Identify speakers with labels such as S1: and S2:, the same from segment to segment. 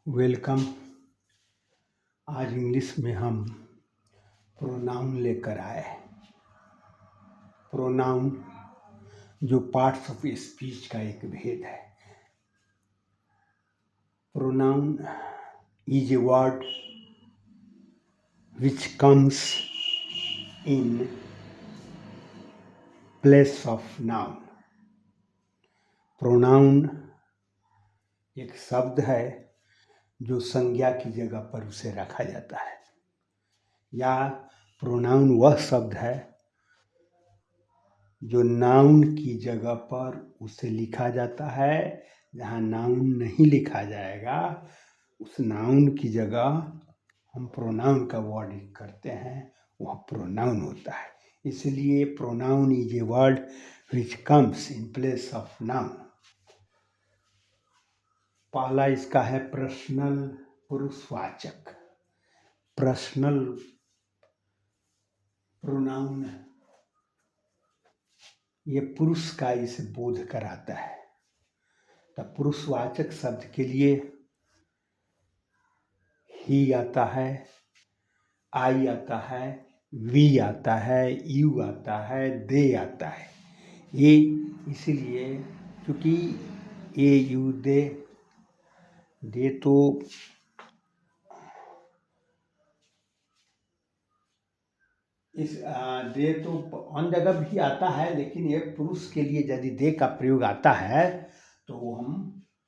S1: Welcome. आज English में हम प्रोनाउन लेकर आए। प्रोनाउन जो पार्ट्स ऑफ स्पीच का एक भेद है। Pronoun is a word which comes in place of noun. Pronoun एक शब्द है जो संज्ञा की जगह पर उसे रखा जाता है, या प्रोनाउन वह शब्द है जो नाउन की जगह पर उसे लिखा जाता है। जहाँ नाउन नहीं लिखा जाएगा उस नाउन की जगह हम प्रोनाउन का वर्ड करते हैं, वह प्रोनाउन होता है। इसलिए pronoun is a word which comes in place of noun. पहला इसका है पर्सनल पुरुषवाचक। पर्सनल प्रोनाउन ये पुरुष का इसे बोध कराता है। तब पुरुषवाचक शब्द के लिए ही आता है, आई आता है, वी आता है, यू आता है, दे आता है। ये इसीलिए क्योंकि ए यू दे तो इस दे तो अन्य जगह भी आता है, लेकिन ये पुरुष के लिए यदि दे का प्रयोग आता है तो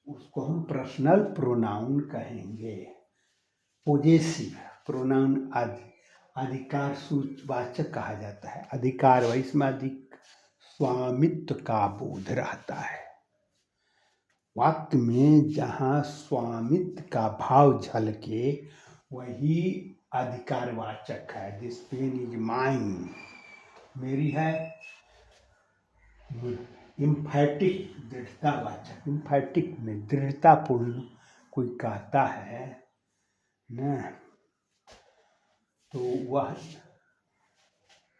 S1: उसको हम पर्सनल प्रोनाउन कहेंगे। पोजेसिव प्रोनाउन अधिकार सूचवाचक कहा जाता है। अधिकार इसमें अधिक स्वामित्व का बोध रहता है। वाक्य में जहाँ स्वामित्व का भाव झलके वही अधिकारवाचक है। दिस पेन इज माइन, मेरी है। इम्फैटिक दृढ़तावाचक, इम्फैटिक में दृढ़तापूर्ण कोई कहता है न, तो वह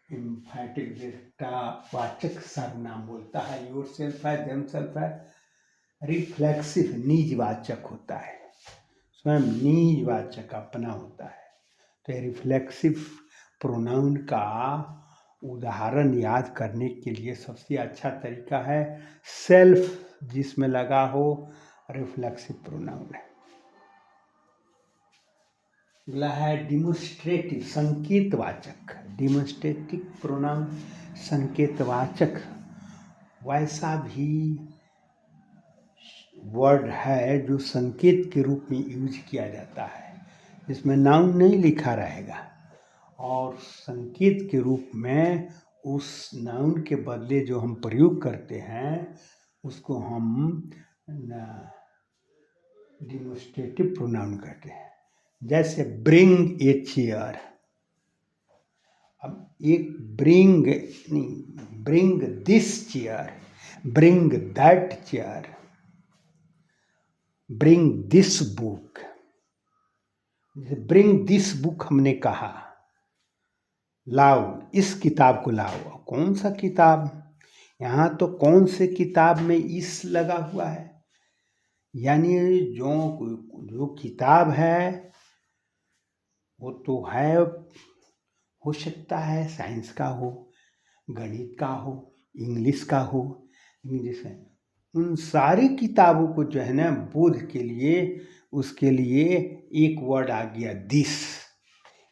S1: इम्फैटिक दृढ़तावाचक सर्वनाम बोलता है। योर सेल्फ है, देम सेल्फ है। रिफ्लेक्सिव निजवाचक होता है, स्वयं निजवाचक अपना होता है। तो रिफ्लेक्सिव प्रोनाउन का उदाहरण याद करने के लिए सबसे अच्छा तरीका है सेल्फ जिसमें लगा हो, रिफ्लेक्सिव प्रोनाउन है। अगला है डिमोन्स्ट्रेटिव संकेतवाचक। डिमोन्स्ट्रेटिव प्रोनाउन संकेतवाचक वैसा भी वर्ड है जो संकेत के रूप में यूज किया जाता है, जिसमें नाउन नहीं लिखा रहेगा और संकेत के रूप में उस नाउन के बदले जो हम प्रयोग करते हैं उसको हम डिमोन्स्ट्रेटिव प्रोनाउन कहते हैं। जैसे ब्रिंग ए चेयर। अब एक ब्रिंग नहीं, bring this chair, bring that chair, bring this book. Bring this book हमने कहा, लाओ इस किताब को लाओ। कौन सा किताब? यहाँ तो कौन से किताब में इस लगा हुआ है, यानी जो किताब है वो तो है, हो सकता है साइंस का हो, गणित का हो, इंग्लिश का हो। इंग्लिश है, उन सारी किताबों को जो है ना बोध के लिए उसके लिए एक वर्ड आ गया दिस।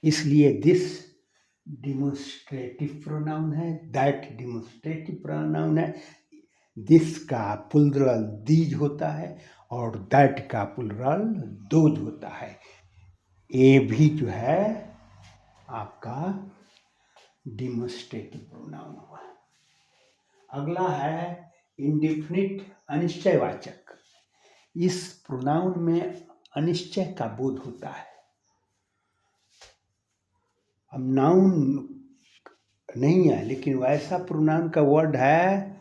S1: इसलिए दिस डिमोन्स्ट्रेटिव प्रोनाउन है, दैट डिमोन्स्ट्रेटिव प्रोनाउन है। दिस का प्लुरल दीज होता है और दैट का प्लुरल दोज होता है। ये भी जो है आपका डिमोन्स्ट्रेटिव प्रोनाउन हुआ। अगला है इंडेफिनिट अनिश्चयवाचक। इस प्रोनाउन में अनिश्चय का बोध होता है। अब नाउन नहीं है, लेकिन वैसा प्रोनाउन का वर्ड है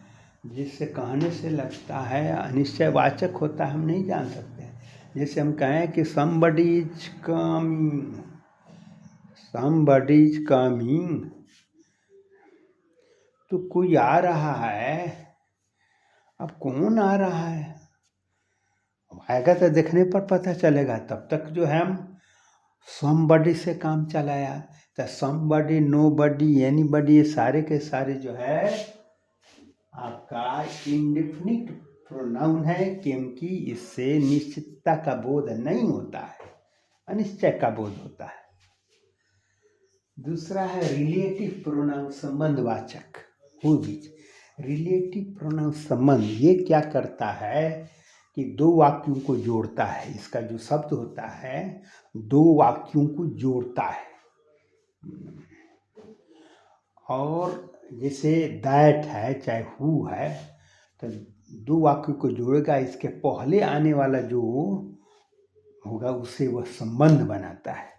S1: जिससे कहने से लगता है अनिश्चयवाचक होता है, हम नहीं जान सकते हैं। जैसे हम कहें कि somebody is coming, somebody is coming, तो कोई आ रहा है। अब कौन आ रहा है? अब आएगा तो देखने पर पता चलेगा। तब तक जो है हम समबडी से काम चलाया, तो समबडी, नोबडी, एनीबडी, ये सारे के सारे जो है आपका इंडेफिनिट प्रोनाउन है, क्योंकि इससे निश्चितता का बोध नहीं होता है, अनिश्चय का बोध होता है। दूसरा है रिलेटिव प्रोनाउन, संबंधवाचक। हु विच, रिलेटिव प्रोनाउन संबंध, ये क्या करता है कि दो वाक्यों को जोड़ता है। इसका जो शब्द होता है दो वाक्यों को जोड़ता है। और जैसे दैट है चाहे हु है, तो दो वाक्यों को जोड़ेगा, इसके पहले आने वाला जो होगा उससे वह संबंध बनाता है।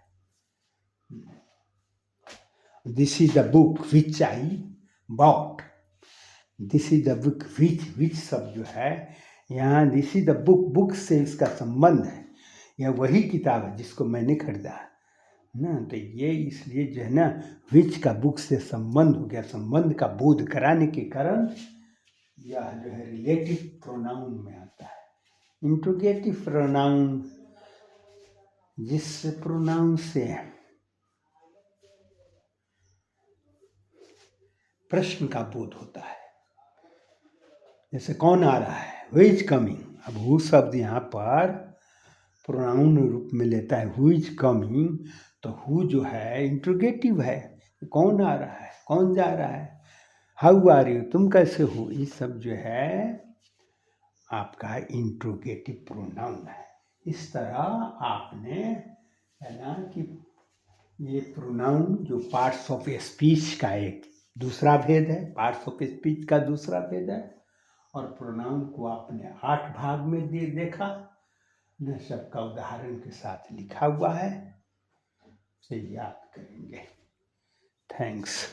S1: This is the book which I bought, this is the book which शब्द जो है यहाँ, this is the book, book से इसका संबंध है, यह वही किताब है जिसको मैंने खरीदा ना। तो ये इसलिए जो है ना, विच का बुक से संबंध हो गया, संबंध का बोध कराने के कारण यह जो है रिलेटिव प्रोनाउन में आता है। इंट्रोगेटिव प्रोनाउन, जिस प्रोनाउन से प्रश्न का बोध होता है, जैसे कौन आ रहा है, हु इज कमिंग। अब हु शब्द यहाँ पर प्रोनाउन रूप में लेता है, हु इज कमिंग, तो हु जो है इंट्रोगेटिव है, कौन आ रहा है, कौन जा रहा है। हाउ आर यू, तुम कैसे हो, ये सब जो है आपका इंट्रोगेटिव प्रोनाउन है। इस तरह आपने है ना कि ये प्रोनाउन जो पार्ट्स ऑफ स्पीच का एक दूसरा भेद है, पार्ट्स ऑफ स्पीच का दूसरा भेद है, और प्रोनाउन को आपने 8 भाग में देखा न, सबका उदाहरण के साथ लिखा हुआ है, से याद करेंगे। थैंक्स।